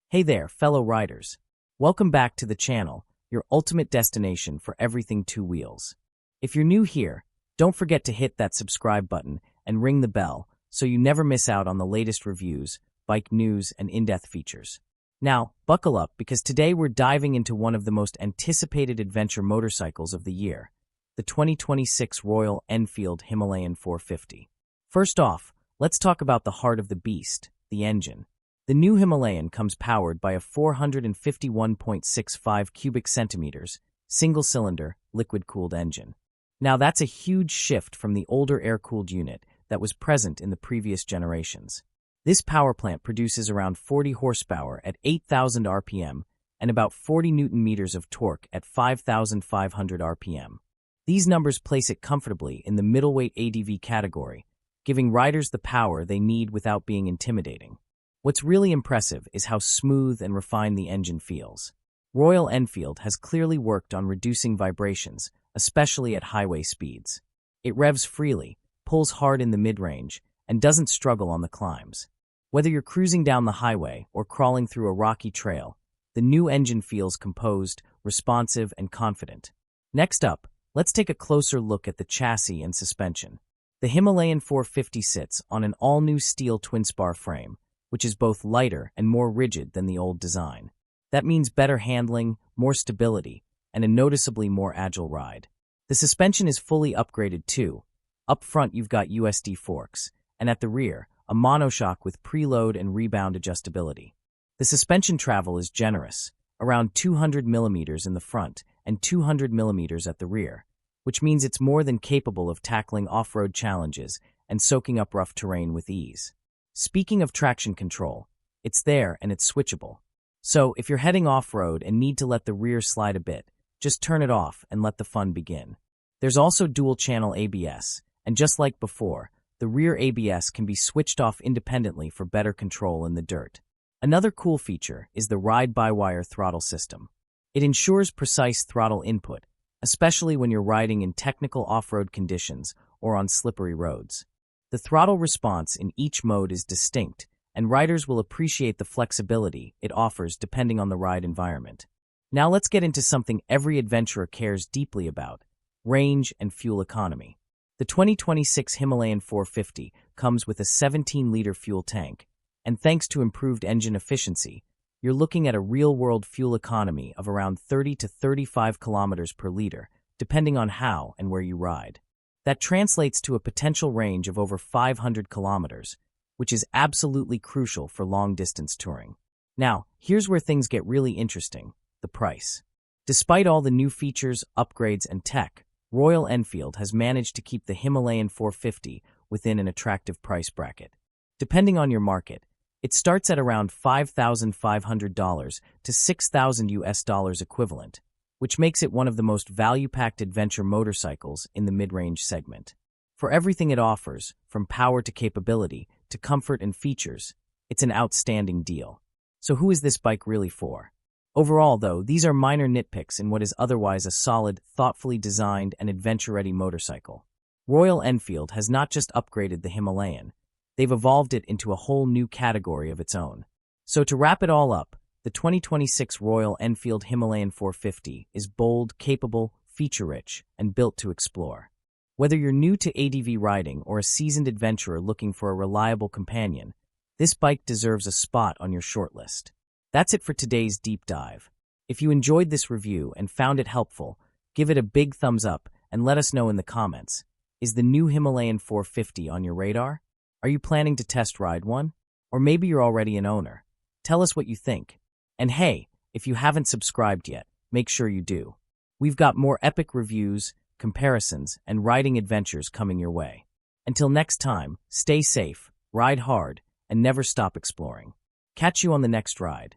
Hey there, fellow riders. Welcome back to the channel, your ultimate destination for everything two wheels. If you're new here, don't forget to hit that subscribe button and ring the bell so you never miss out on the latest reviews, bike news, and in-depth features. Now, buckle up because today we're diving into one of the most anticipated adventure motorcycles of the year, the 2026 Royal Enfield Himalayan 450. First off, let's talk about the heart of the beast, the engine. The new Himalayan comes powered by a 451.65 cubic centimeters, single-cylinder, liquid-cooled engine. Now that's a huge shift from the older air-cooled unit that was present in the previous generations. This power plant produces around 40 horsepower at 8,000 RPM and about 40 Newton-meters of torque at 5,500 RPM. These numbers place it comfortably in the middleweight ADV category, giving riders the power they need without being intimidating. What's really impressive is how smooth and refined the engine feels. Royal Enfield has clearly worked on reducing vibrations, especially at highway speeds. It revs freely, pulls hard in the mid-range, and doesn't struggle on the climbs. Whether you're cruising down the highway or crawling through a rocky trail, the new engine feels composed, responsive, and confident. Next up, let's take a closer look at the chassis and suspension. The Himalayan 450 sits on an all-new steel twin-spar frame, which is both lighter and more rigid than the old design. That means better handling, more stability, and a noticeably more agile ride. The suspension is fully upgraded too. Up front you've got USD forks, and at the rear, a monoshock with preload and rebound adjustability. The suspension travel is generous, around 200 millimeters in the front and 200 millimeters at the rear, which means it's more than capable of tackling off-road challenges and soaking up rough terrain with ease. Speaking of traction control, it's there and it's switchable. So if you're heading off-road and need to let the rear slide a bit, just turn it off and let the fun begin. There's also dual-channel ABS, and just like before, the rear ABS can be switched off independently for better control in the dirt. Another cool feature is the ride-by-wire throttle system. It ensures precise throttle input, especially when you're riding in technical off-road conditions or on slippery roads. The throttle response in each mode is distinct, and riders will appreciate the flexibility it offers depending on the ride environment. Now let's get into something every adventurer cares deeply about: range and fuel economy. The 2026 Himalayan 450 comes with a 17-liter fuel tank, and thanks to improved engine efficiency, you're looking at a real-world fuel economy of around 30 to 35 kilometers per liter, depending on how and where you ride. That translates to a potential range of over 500 kilometers, which is absolutely crucial for long-distance touring. Now, here's where things get really interesting: the price. Despite all the new features, upgrades, and tech, Royal Enfield has managed to keep the Himalayan 450 within an attractive price bracket. Depending on your market, it starts at around $5,500 to $6,000 equivalent, which makes it one of the most value-packed adventure motorcycles in the mid-range segment. For everything it offers, from power to capability to comfort and features, it's an outstanding deal. So who is this bike really for? Overall, though, these are minor nitpicks in what is otherwise a solid, thoughtfully designed, and adventure-ready motorcycle. Royal Enfield has not just upgraded the Himalayan, they've evolved it into a whole new category of its own. So to wrap it all up, the 2026 Royal Enfield Himalayan 450 is bold, capable, feature-rich, and built to explore. Whether you're new to ADV riding or a seasoned adventurer looking for a reliable companion, this bike deserves a spot on your shortlist. That's it for today's deep dive. If you enjoyed this review and found it helpful, give it a big thumbs up and let us know in the comments. Is the new Himalayan 450 on your radar? Are you planning to test ride one? Or maybe you're already an owner. Tell us what you think. And hey, if you haven't subscribed yet, make sure you do. We've got more epic reviews, comparisons, and riding adventures coming your way. Until next time, stay safe, ride hard, and never stop exploring. Catch you on the next ride.